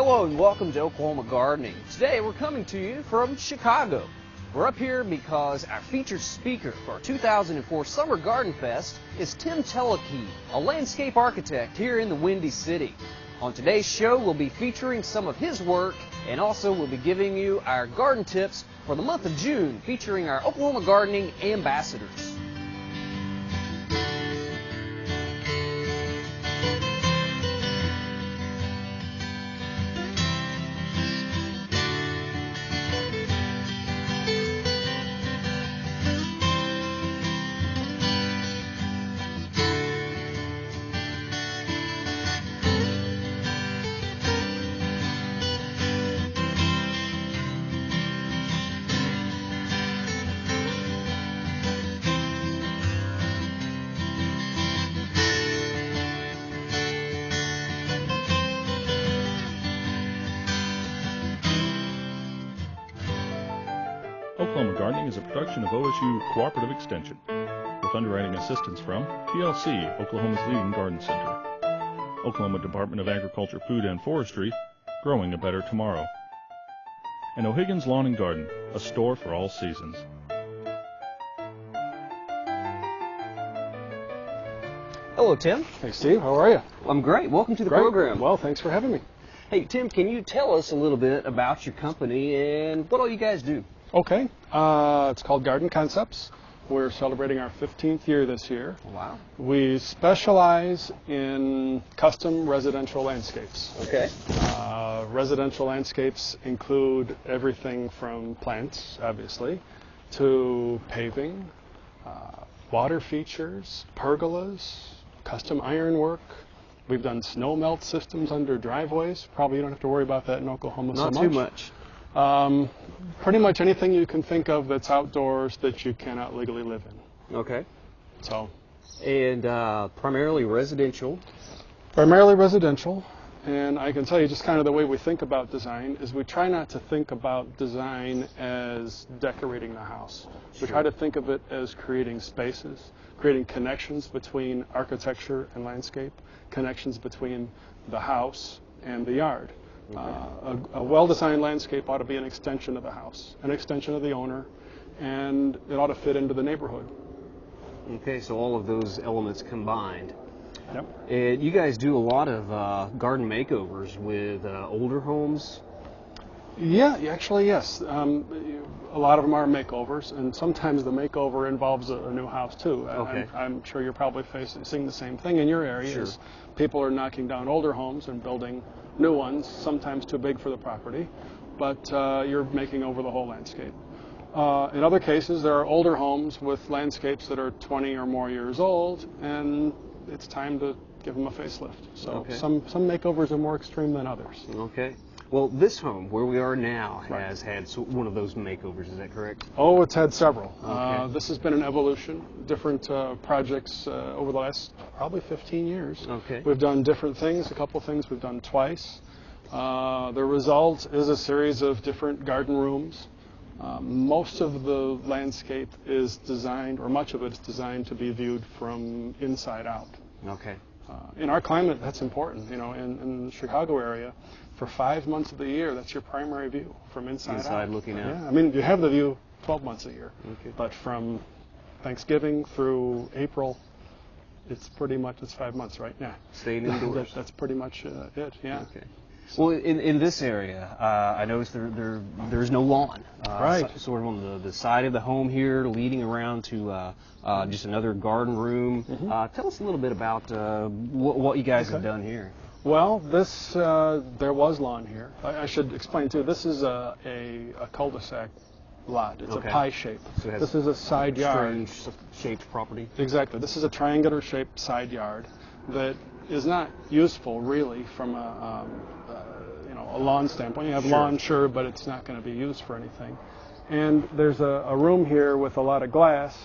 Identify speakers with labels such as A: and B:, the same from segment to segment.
A: Hello and welcome to Oklahoma Gardening. Today we're coming to you from Chicago. We're up here because our featured speaker for our 2004 Summer Garden Fest is Tim Telekey, a landscape architect here in the Windy City. On today's show we'll be featuring some of his work, and also we'll be giving you our garden tips for the month of June, featuring our Oklahoma Gardening ambassadors.
B: Oklahoma Gardening is a production of OSU Cooperative Extension, with underwriting assistance from PLC, Oklahoma's leading garden center, Oklahoma Department of Agriculture, Food and Forestry, growing a better tomorrow, and O'Higgins Lawn and Garden, a store for all seasons.
A: Hello, Tim.
C: Hey, Steve. How are you?
A: I'm great. Welcome to the
C: Great.
A: program.
C: Well, thanks for having me.
A: Hey, Tim, can you tell us a little bit about your company and what all you guys do?
C: Okay. It's called Garden Concepts. We're celebrating our 15th year this year.
A: Wow.
C: We specialize in custom residential landscapes.
A: Okay.
C: Residential landscapes include everything from plants, obviously, to paving, water features, pergolas, custom ironwork. We've done snow melt systems under driveways. Probably you don't have to worry about that in Oklahoma so much.
A: Not too much.
C: Pretty much anything you can think of that's outdoors that you cannot legally live in.
A: Okay.
C: So.
A: And primarily residential.
C: Primarily residential. And I can tell you just kind of the way we think about design is we try not to think about design as decorating the house.
A: Sure.
C: We try to think of it as creating spaces, creating connections between architecture and landscape, connections between the house and the yard. Okay. A well-designed landscape ought to be an extension of the house, an extension of the owner, and it ought to fit into the neighborhood.
A: Okay, so all of those elements combined.
C: Yep.
A: And you guys do a lot of garden makeovers with older homes?
C: Yeah, actually, yes. A lot of them are makeovers, and sometimes the makeover involves a new house, too.
A: Okay.
C: I'm sure you're probably seeing the same thing in your area.
A: Sure.
C: Is people are knocking down older homes and building new ones, sometimes too big for the property, but you're making over the whole landscape. In other cases, there are older homes with landscapes that are 20 or more years old, and it's time to give them a facelift. So
A: okay.
C: some makeovers are more extreme than others.
A: Okay. Well, this home, where we are now,
C: Right.
A: has had one of those makeovers. Is that correct?
C: Oh, it's had several.
A: Okay.
C: This has been an evolution, different projects over the last probably 15 years.
A: Okay.
C: We've done different things, a couple things we've done twice. The result is a series of different garden rooms. Most of the landscape is designed, or much of it is designed to be viewed from inside out.
A: Okay.
C: In our climate, that's important. You know, in the Chicago area, for 5 months of the year, that's your primary view, from inside out.
A: Inside looking out.
C: Yeah, I mean, you have the view 12 months a year,
A: Okay.
C: but from Thanksgiving through April, it's 5 months, right? Yeah.
A: Staying indoors.
C: That's pretty much it. Yeah.
A: Okay. Well, in this area, I noticed there's no lawn.
C: Right.
A: Sort of on the side of the home here, leading around to just another garden room.
C: Mm-hmm.
A: Tell us a little bit about what you guys have done here.
C: Well, there was lawn here. I should explain too. This is a cul-de-sac lot. It's
A: Okay.
C: a pie shape.
A: So it has
C: this is a side yard.
A: Strange shaped property.
C: Exactly. This is a triangular shaped side yard that is not useful really from a lawn standpoint. You have
A: Sure.
C: lawn, sure, but it's not going to be used for anything. And there's a room here with a lot of glass,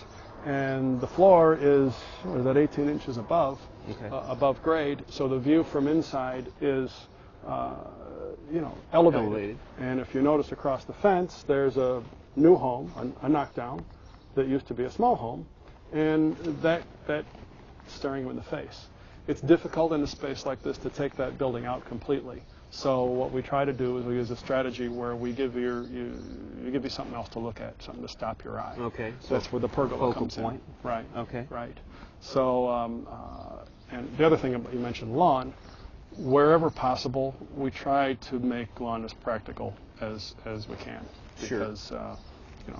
C: and the floor is that 18 inches above.
A: Okay.
C: Above grade, so the view from inside is, elevated. And if you notice across the fence, there's a new home, a knockdown, that used to be a small home, and that staring you in the face. It's difficult in a space like this to take that building out completely. So what we try to do is we use a strategy where we give you something else to look at, something to stop your eye.
A: Okay.
C: So that's where the pergola comes
A: point.
C: in. Right.
A: Okay.
C: Right. So and the other thing you mentioned, lawn. Wherever possible, we try to make lawn as practical as we can, because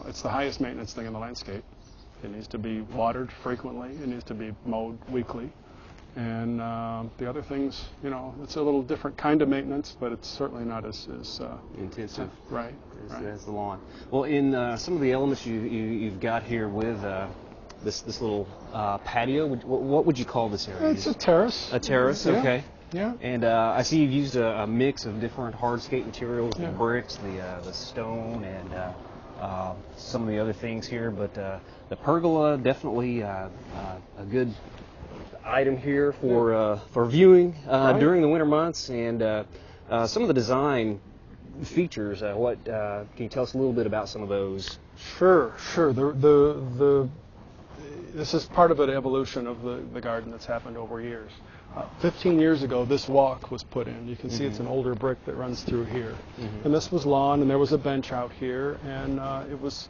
C: it's the highest maintenance thing in the landscape. It needs to be watered frequently. It needs to be mowed weekly. And the other things, it's a little different kind of maintenance, but it's certainly not as
A: intensive,
C: right,
A: as the lawn. Well, in some of the elements you've got here with this little patio, what would you call this area?
C: It's a terrace.
A: A terrace,
C: yeah.
A: Okay.
C: Yeah.
A: And I see you've used a mix of different hardscape materials, the bricks, the stone, and some of the other things here. But the pergola, definitely a good item here for viewing during the winter months. And some of the design features, can you tell us a little bit about some of those?
C: Sure. This is part of an evolution of the garden that's happened over years. 15 years ago, this walk was put in. You can see it's an older brick that runs through here. And this was lawn, and there was a bench out here, and it was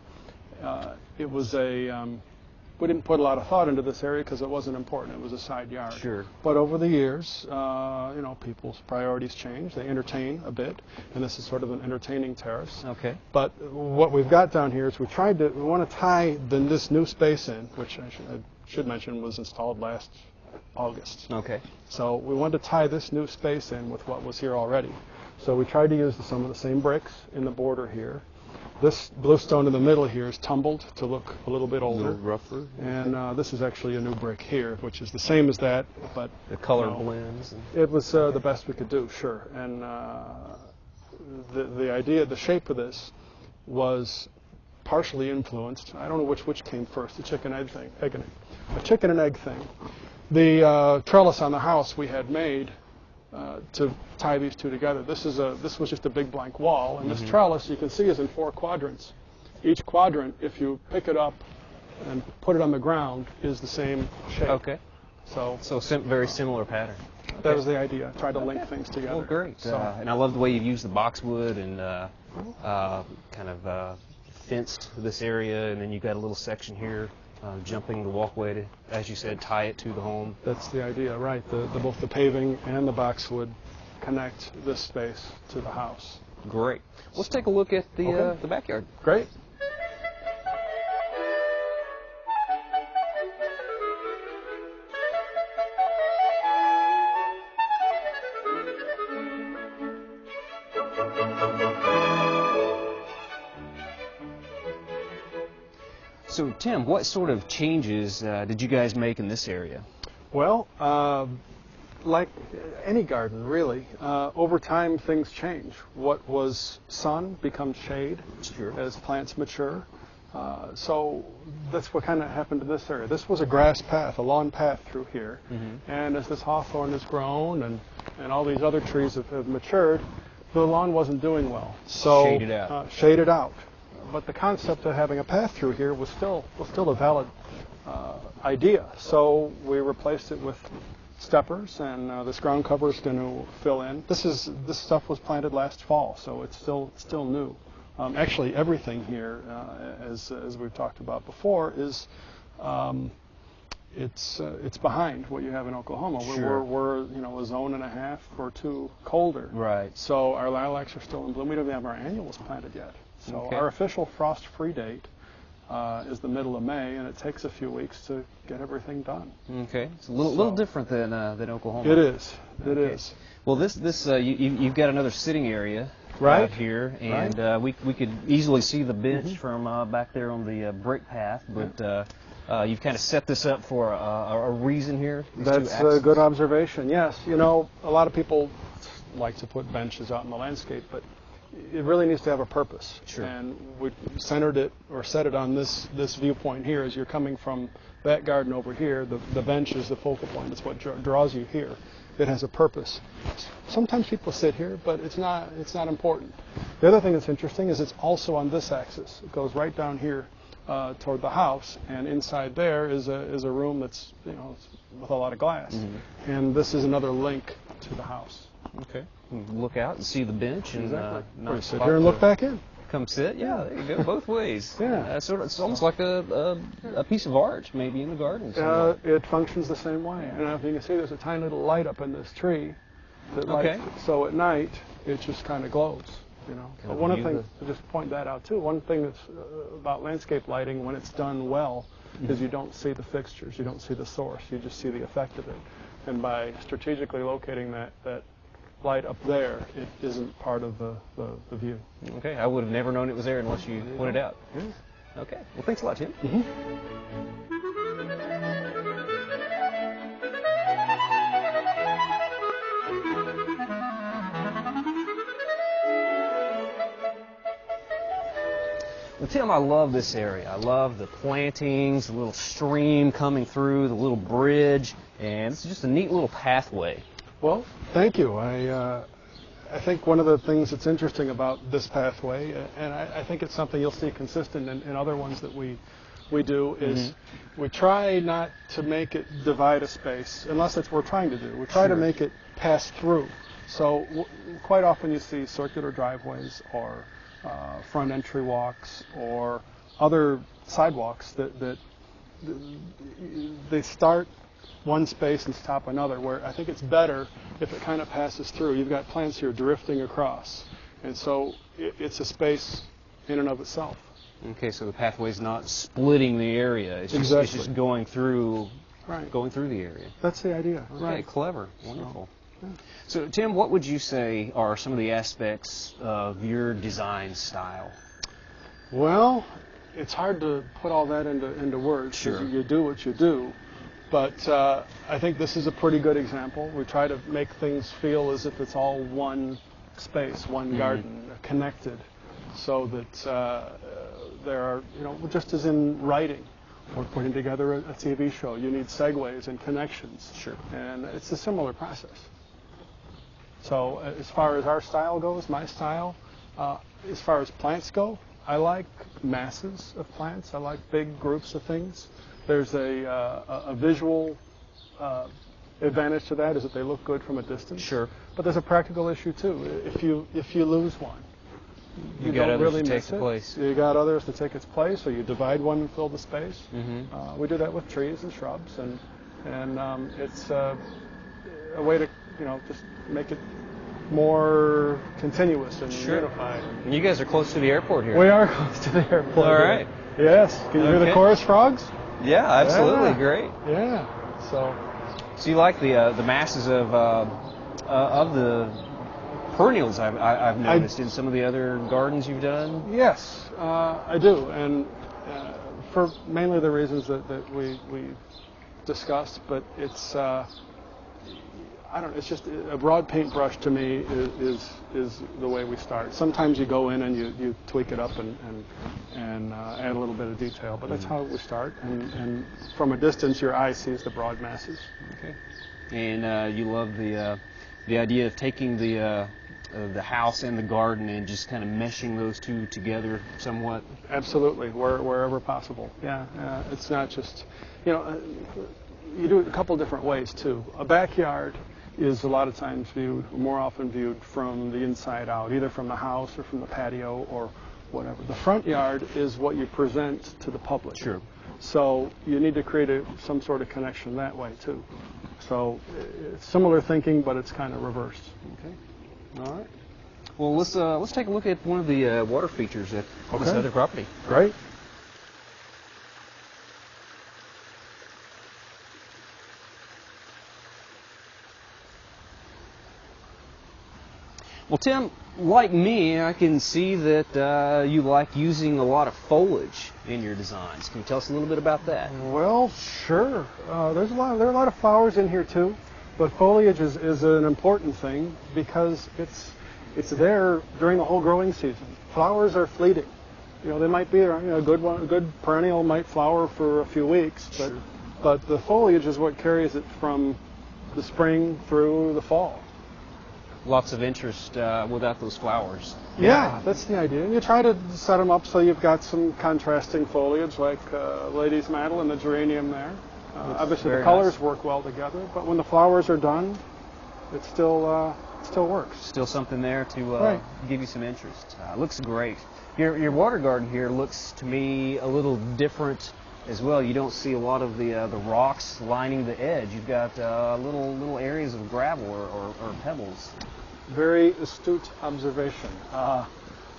C: we didn't put a lot of thought into this area because it wasn't important. It was a side yard.
A: Sure.
C: But over the years, people's priorities change. They entertain a bit, and this is sort of an entertaining terrace.
A: Okay.
C: But what we've got down here is we want to tie this new space in, which I should mention was installed last August.
A: Okay.
C: So we wanted to tie this new space in with what was here already. So we tried to use some of the same bricks in the border here. This bluestone in the middle here is tumbled to look a little bit older.
A: A little rougher.
C: And this is actually a new brick here, which is the same as that, but
A: the color blends.
C: It was the best we could do, sure. And the idea, the shape of this was partially influenced. I don't know which came first, the chicken egg thing. A chicken and egg thing. The trellis on the house we had made to tie these two together. This was just a big blank wall, and this trellis you can see is in 4 quadrants. Each quadrant, if you pick it up and put it on the ground, is the same shape.
A: Okay.
C: So
A: very similar pattern.
C: That was the idea. Try to link things together.
A: Well, great.
C: So,
A: and I love the way you use the boxwood and kind of fenced this area, and then you've got a little section here. Jumping the walkway to, as you said, tie it to the home.
C: That's the idea, right? Both the paving and the boxwood connect this space to the house.
A: Great. Let's take a look at the backyard.
C: Great.
A: So, Tim, what sort of changes did you guys make in this area?
C: Well, like any garden, really, over time things change. What was sun becomes shade as plants mature. So that's what kind of happened to this area. This was a grass path, a lawn path through here. And as this hawthorn has grown and all these other trees have matured, the lawn wasn't doing well. So shaded out. But the concept of having a path through here was still a valid idea. So we replaced it with steppers, and this ground cover is going to fill in. This stuff was planted last fall, so it's still new. Actually, everything here, as we've talked about before, is it's behind what you have in Oklahoma.
A: Sure.
C: We're a zone and a half or 2 colder.
A: Right.
C: So our lilacs are still in bloom. We don't even have our annuals planted yet. So our official frost-free date is the middle of May, and it takes a few weeks to get everything done.
A: Okay, it's a little different than Oklahoma.
C: It is. It is.
A: Well, you've got another sitting area
C: right
A: here, and we could easily see the bench from back there on the brick path, but you've kind of set this up for a reason here.
C: That's a good observation. Yes, a lot of people like to put benches out in the landscape, but it really needs to have a purpose.
A: Sure.
C: And we centered it or set it on this viewpoint here. As you're coming from that garden over here, the bench is the focal point. It's what draws you here. It has a purpose. Sometimes people sit here, but it's not important. The other thing that's interesting is it's also on this axis. It goes right down here toward the house, and inside there is a room that's with a lot of glass. And this is another link to the house.
A: Okay. Look out and see the bench and
C: exactly. Sit here and look back in.
A: Come sit. Yeah, there you go. Both ways.
C: Yeah.
A: It's almost like a piece of art maybe in the garden.
C: It functions the same way. And if you can see, there's a tiny little light up in this tree that lights. So at night, it just kind of glows. But one of the things, to just point that out too, one thing that's about landscape lighting when it's done well is you don't see the fixtures, you don't see the source, you just see the effect of it. And by strategically locating that light up there, it isn't part of the view.
A: Okay, I would have never known it was there unless you pointed out.
C: Yeah.
A: Okay, well thanks a lot, Tim. Well, Tim, I love this area. I love the plantings, the little stream coming through, the little bridge, and it's just a neat little pathway.
C: Well, thank you. I think one of the things that's interesting about this pathway, and I think it's something you'll see consistent in other ones that we do, is we try not to make it divide a space, unless that's what we're trying to do. We try to make it pass through. So quite often you see circular driveways or front entry walks or other sidewalks that they start one space and stop another, where I think it's better if it kind of passes through. You've got plants here drifting across, and so it's a space in and of itself.
A: Okay, so the pathway's not splitting the area. It's just going through, going through the area.
C: That's the idea.
A: Okay,
C: right.
A: Clever. Wonderful. So, Tim, what would you say are some of the aspects of your design style?
C: Well, it's hard to put all that into words.
A: Sure.
C: You do what you do. But I think this is a pretty good example. We try to make things feel as if it's all one space, one garden, connected, so that there are, just as in writing, or putting together a TV show, you need segues and connections.
A: Sure.
C: And it's a similar process. So as far as our style goes, my style, as far as plants go, I like masses of plants. I like big groups of things. There's a visual advantage to that, is that they look good from a distance.
A: Sure.
C: But there's a practical issue too. If you lose one,
A: you
C: don't
A: others
C: really
A: to take
C: miss
A: the
C: it.
A: place.
C: You got others to take its place, or you divide one and fill the space.
A: Mm-hmm.
C: We do that with trees and shrubs, and it's a way to just make it more continuous and unified.
A: And you guys are close to the airport here.
C: We are close to the airport.
A: All right.
C: Yes. Can you hear the chorus frogs?
A: Yeah, absolutely.
C: Yeah.
A: Great.
C: Yeah. So
A: you like the masses of the perennials I've noticed in some of the other gardens you've done?
C: Yes, I do, and for mainly the reasons that we discussed. But it's I don't know. It's just a broad paintbrush to me is the way we start. Sometimes you go in and you tweak it up and add a little bit of detail, but that's how we start. And from a distance, your eye sees the broad masses.
A: Okay. And you love the idea of taking the house and the garden and just kind of meshing those two together somewhat.
C: Absolutely, wherever possible. Yeah, it's not just you do it a couple different ways too. A backyard is a lot of times more often viewed from the inside out, either from the house or from the patio or whatever. The front yard is what you present to the public.
A: Sure.
C: So you need to create some sort of connection that way too. So it's similar thinking, but it's kind of reversed.
A: Okay. All right. Well, let's take a look at one of the water features at this other property.
C: Great.
A: Well, Tim, like me, I can see that you like using a lot of foliage in your designs. Can you tell us a little bit about that?
C: Well, sure. There are a lot of flowers in here too, but foliage is an important thing because it's there during the whole growing season. Flowers are fleeting. They might be there. A good perennial might flower for a few weeks, but the foliage is what carries it from the spring through the fall.
A: Lots of interest without those flowers.
C: Yeah, that's the idea. And you try to set them up so you've got some contrasting foliage, like Lady's Mantle and the geranium there. Obviously, the colors work well together, but when the flowers are done, it's still still works.
A: Still something there to
C: Right.
A: give you some interest. Looks great. Your water garden here looks to me a little different as well. You don't see a lot of the rocks lining the edge. You've got little areas of gravel or pebbles.
C: Very astute observation.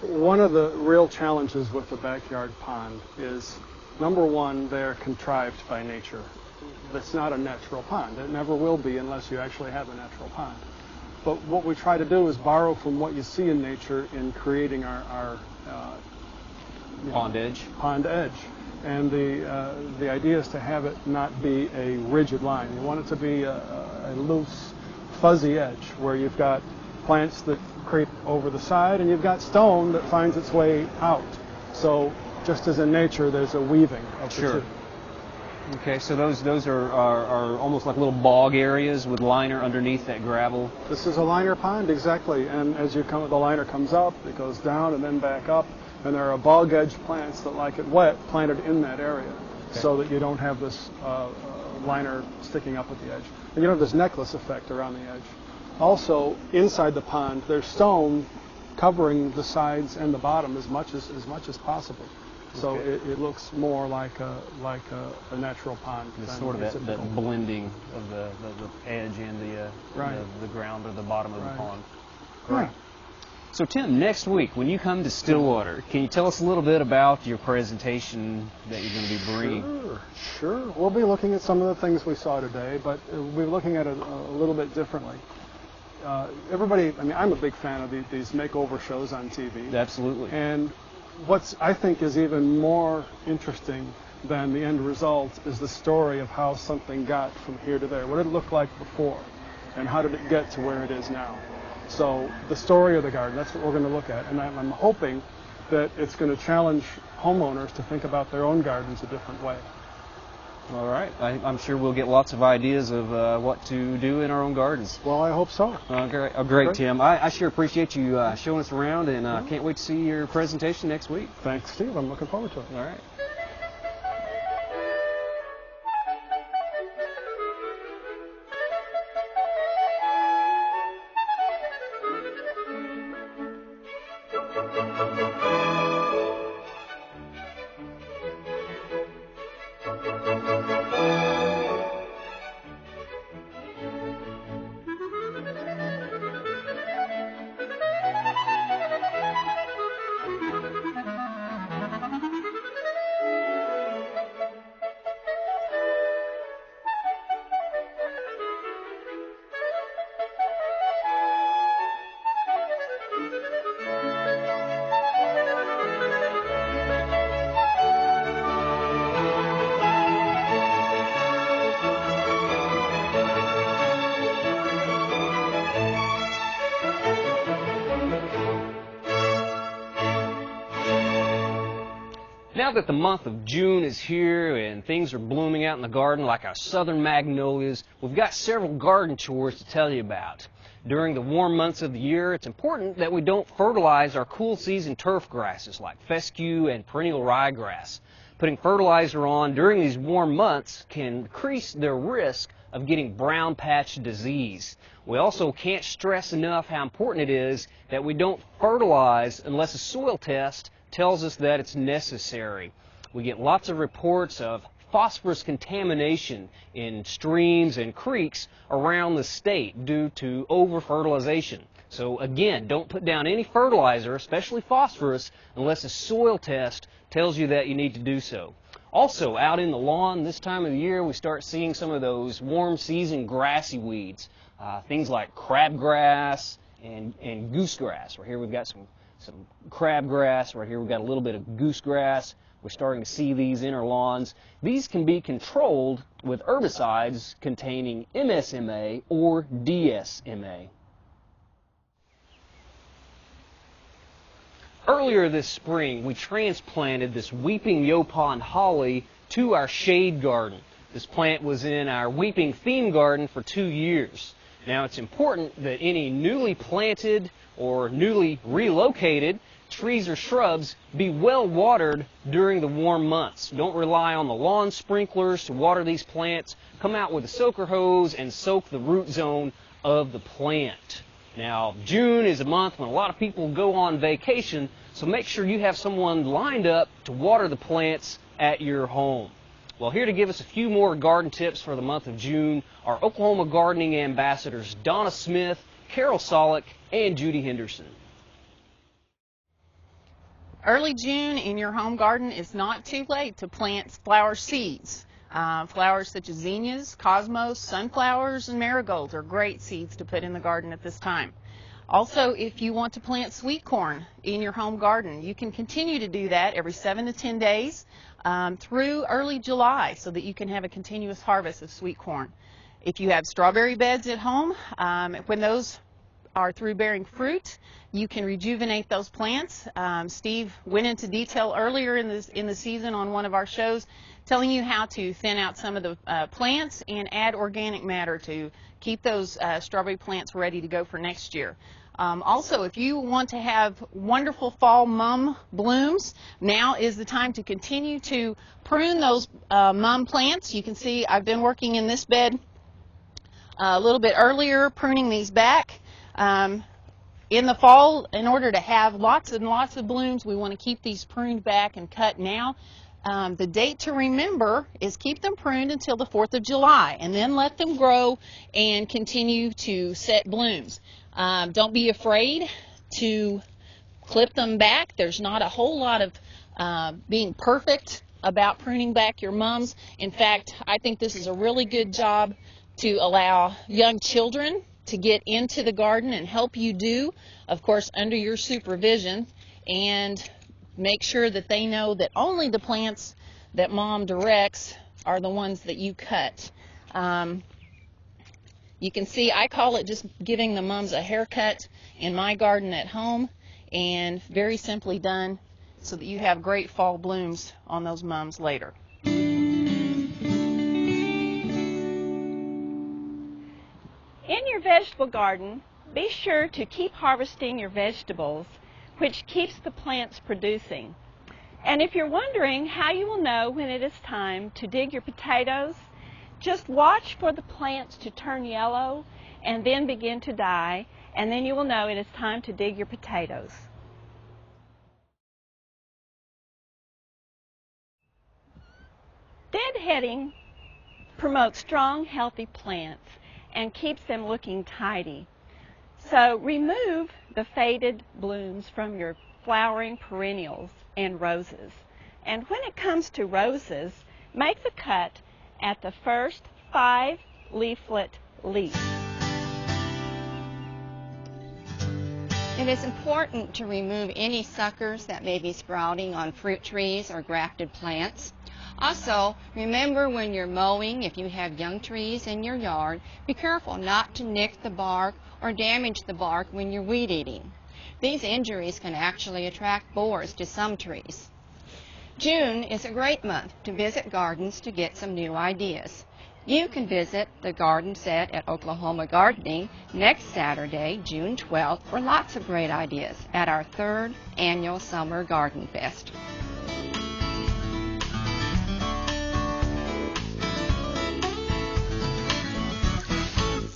C: One of the real challenges with the backyard pond is, number one, they're contrived by nature. It's not a natural pond. It never will be unless you actually have a natural pond. But what we try to do is borrow from what you see in nature in creating our
A: Pond edge.
C: Pond edge. And the idea is to have it not be a rigid line. You want it to be a loose, fuzzy edge where you've got plants that creep over the side and you've got stone that finds its way out. So just as in nature, there's a weaving of the two.
A: Okay, so those are almost like little bog areas with liner underneath that gravel.
C: This is a liner pond, exactly. And as you come, the liner comes up, it goes down and then back up. And there are bog edge plants that like it wet planted in that area, so that you don't have this liner sticking up at the edge. And you don't have this necklace effect around the edge. Also, inside the pond, there's stone covering the sides and the bottom as much as possible. So it looks more like a natural pond.
A: It's sort of that blending of the edge and the ground or the bottom of the pond.
C: Right.
A: So Tim, next week when you come to Stillwater, can you tell us a little bit about your presentation that you're going to be bringing?
C: Sure. We'll be looking at some of the things we saw today, but we're looking at it a little bit differently. Everybody, I mean, I'm a big fan of these makeover shows on TV.
A: Absolutely.
C: And what's I think is even more interesting than the end result is the story of how something got from here to there. What did it look like before, and how did it get to where it is now? So the story of the garden, that's what we're going to look at. And I'm hoping that it's going to challenge homeowners to think about their own gardens a different way.
A: All right. I'm sure we'll get lots of ideas of what to do in our own gardens.
C: Well, I hope so.
A: Great, Tim. I sure appreciate you showing us around, and can't wait to see your presentation next week.
C: Thanks, Steve. I'm looking forward to it.
A: All right. Now that the month of June is here and things are blooming out in the garden like our southern magnolias, we've got several garden chores to tell you about. During the warm months of the year, it's important that we don't fertilize our cool season turf grasses like fescue and perennial ryegrass. Putting fertilizer on during these warm months can increase their risk of getting brown patch disease. We also can't stress enough how important it is that we don't fertilize unless a soil test tells us that it's necessary. We get lots of reports of phosphorus contamination in streams and creeks around the state due to over-fertilization. So again, don't put down any fertilizer, especially phosphorus, unless a soil test tells you that you need to do so. Also, out in the lawn this time of the year, we start seeing some of those warm season grassy weeds, things like crabgrass and goosegrass. Right here we've got some crabgrass. Right here we've got a little bit of goosegrass. We're starting to see these in our lawns. These can be controlled with herbicides containing MSMA or DSMA. Earlier this spring, we transplanted this weeping Yaupon holly to our shade garden. This plant was in our weeping theme garden for 2 years. Now, it's important that any newly planted or newly relocated trees or shrubs be well watered during the warm months. Don't rely on the lawn sprinklers to water these plants. Come out with a soaker hose and soak the root zone of the plant. Now, June is a month when a lot of people go on vacation, so make sure you have someone lined up to water the plants at your home. Well, here to give us a few more garden tips for the month of June are Oklahoma gardening ambassadors Donna Smith, Carol Solik, and Judy Henderson.
D: Early June in your home garden is not too late to plant flower seeds. Flowers such as zinnias, cosmos, sunflowers, and marigolds are great seeds to put in the garden at this time. Also, if you want to plant sweet corn in your home garden, you can continue to do that every 7 to 10 days through early July so that you can have a continuous harvest of sweet corn. If you have strawberry beds at home, when those are through bearing fruit, you can rejuvenate those plants. Steve went into detail earlier in the season on one of our shows, telling you how to thin out some of the plants and add organic matter to keep those strawberry plants ready to go for next year. Also, if you want to have wonderful fall mum blooms, now is the time to continue to prune those mum plants. You can see I've been working in this bed a little bit earlier, pruning these back. In the fall, in order to have lots and lots of blooms, we want to keep these pruned back and cut now. The date to remember is keep them pruned until the 4th of July and then let them grow and continue to set blooms. Don't be afraid to clip them back. There's not a whole lot of being perfect about pruning back your mums. In fact, I think this is a really good job to allow young children to get into the garden and help you do, of course, under your supervision, and make sure that they know that only the plants that mom directs are the ones that you cut. You can see I call it just giving the mums a haircut in my garden at home, and very simply done so that you have great fall blooms on those mums later.
E: In your vegetable garden, be sure to keep harvesting your vegetables, which keeps the plants producing. And if you're wondering how you will know when it is time to dig your potatoes, just watch for the plants to turn yellow and then begin to die, and then you will know it is time to dig your potatoes. Deadheading promotes strong, healthy plants and keeps them looking tidy. So remove the faded blooms from your flowering perennials and roses. And when it comes to roses, make the cut at the first 5 leaflet leaf.
F: It is important to remove any suckers that may be sprouting on fruit trees or grafted plants. Also, remember when you're mowing, if you have young trees in your yard, be careful not to nick the bark or damage the bark when you're weed eating. These injuries can actually attract borers to some trees. June is a great month to visit gardens to get some new ideas. You can visit the garden set at Oklahoma Gardening next Saturday, June 12th, for lots of great ideas at our 3rd annual Summer Garden Fest.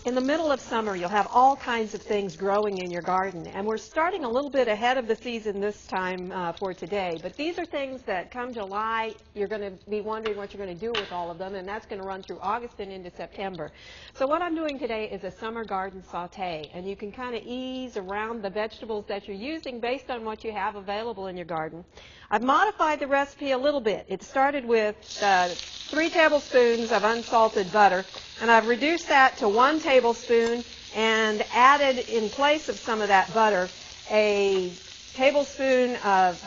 G: In the middle of summer, you'll have all kinds of things growing in your garden, and we're starting a little bit ahead of the season this time for today, but these are things that come July, you're going to be wondering what you're going to do with all of them, and that's going to run through August and into September. So what I'm doing today is a summer garden saute, and you can kind of ease around the vegetables that you're using based on what you have available in your garden. I've modified the recipe a little bit. It started with 3 tablespoons of unsalted butter, and I've reduced that to 1 tablespoon and added in place of some of that butter a tablespoon of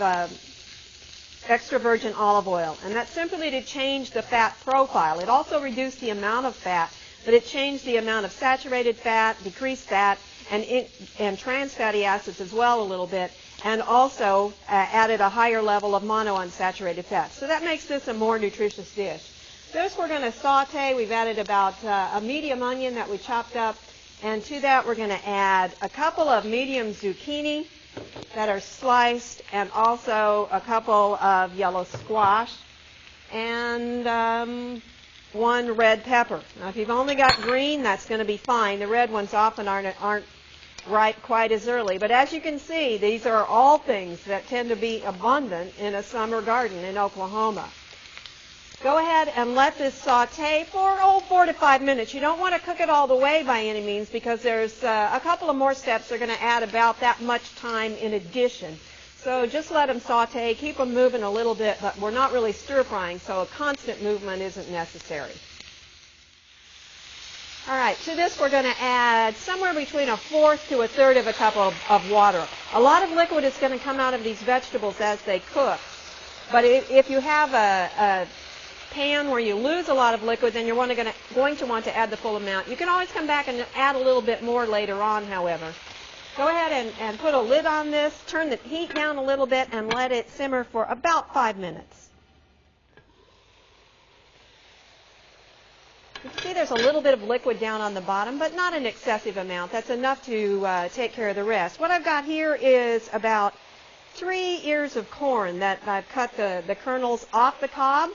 G: extra virgin olive oil, and that's simply to change the fat profile. It also reduced the amount of fat, but it changed the amount of saturated fat, decreased fat, and trans fatty acids as well a little bit, and also added a higher level of monounsaturated fat. So that makes this a more nutritious dish. This we're going to saute. We've added about a medium onion that we chopped up, and to that we're going to add a couple of medium zucchini that are sliced, and also a couple of yellow squash, and 1 red pepper. Now if you've only got green, that's going to be fine. The red ones often aren't ripe quite as early. But as you can see, these are all things that tend to be abundant in a summer garden in Oklahoma. Go ahead and let this saute for 4 to 5 minutes. You don't want to cook it all the way by any means, because there's a couple of more steps that are going to add about that much time in addition. So just let them saute, keep them moving a little bit, but we're not really stir frying, so a constant movement isn't necessary. All right, to this we're going to add somewhere between 1/4 to 1/3 of a cup of water. A lot of liquid is going to come out of these vegetables as they cook, but if you have a pan where you lose a lot of liquid, then you're going to want to add the full amount. You can always come back and add a little bit more later on, however. Go ahead and put a lid on this, turn the heat down a little bit, and let it simmer for about 5 minutes. You can see there's a little bit of liquid down on the bottom, but not an excessive amount. That's enough to take care of the rest. What I've got here is about 3 ears of corn that I've cut the kernels off the cob.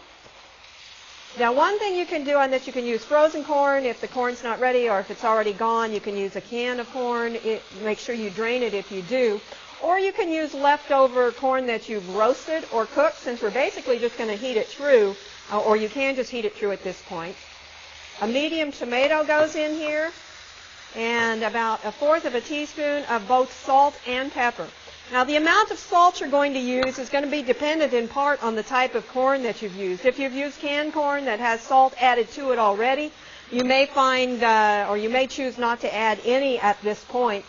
G: Now, one thing you can do on this, you can use frozen corn if the corn's not ready, or if it's already gone, you can use a can of corn. Make sure you drain it if you do. Or you can use leftover corn that you've roasted or cooked, since we're basically just going to heat it through, or you can just heat it through at this point. A medium tomato goes in here, and about 1/4 of a teaspoon of both salt and pepper. Now, the amount of salt you're going to use is going to be dependent in part on the type of corn that you've used. If you've used canned corn that has salt added to it already, you may find, or you may choose not to add any at this point,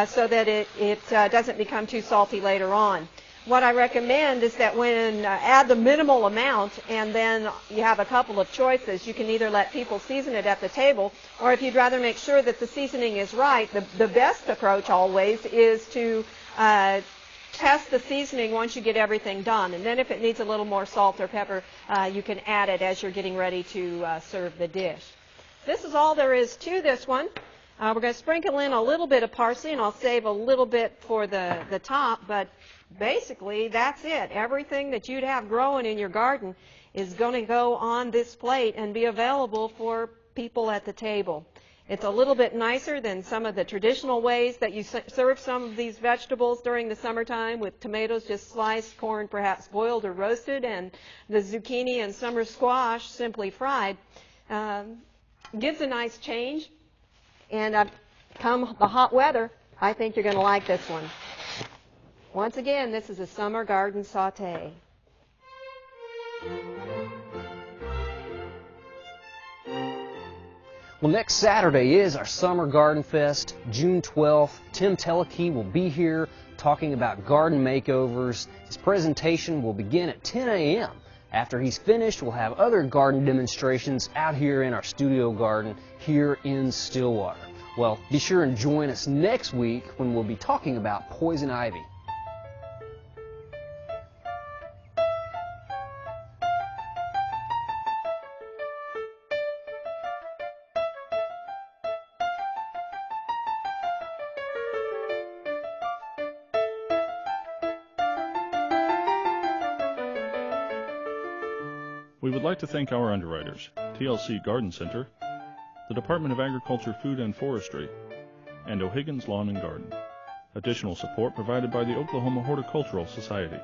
G: so that it doesn't become too salty later on. What I recommend is that when add the minimal amount, and then you have a couple of choices. You can either let people season it at the table, or if you'd rather make sure that the seasoning is right, the best approach always is to test the seasoning once you get everything done. And then if it needs a little more salt or pepper, you can add it as you're getting ready to serve the dish. This is all there is to this one. We're going to sprinkle in a little bit of parsley, and I'll save a little bit for the top, but basically that's it. Everything that you'd have growing in your garden is going to go on this plate and be available for people at the table. It's a little bit nicer than some of the traditional ways that you serve some of these vegetables during the summertime, with tomatoes just sliced, corn perhaps boiled or roasted, and the zucchini and summer squash simply fried. Gives a nice change. And come the hot weather, I think you're going to like this one. Once again, this is a summer garden saute.
A: Well, next Saturday is our Summer Garden Fest, June 12th. Tim Teleke will be here talking about garden makeovers. His presentation will begin at 10 a.m. After he's finished, we'll have other garden demonstrations out here in our studio garden here in Stillwater. Well, be sure and join us next week when we'll be talking about poison ivy.
B: We would like to thank our underwriters, TLC Garden Center, the Department of Agriculture, Food and Forestry, and O'Higgins Lawn and Garden. Additional support provided by the Oklahoma Horticultural Society.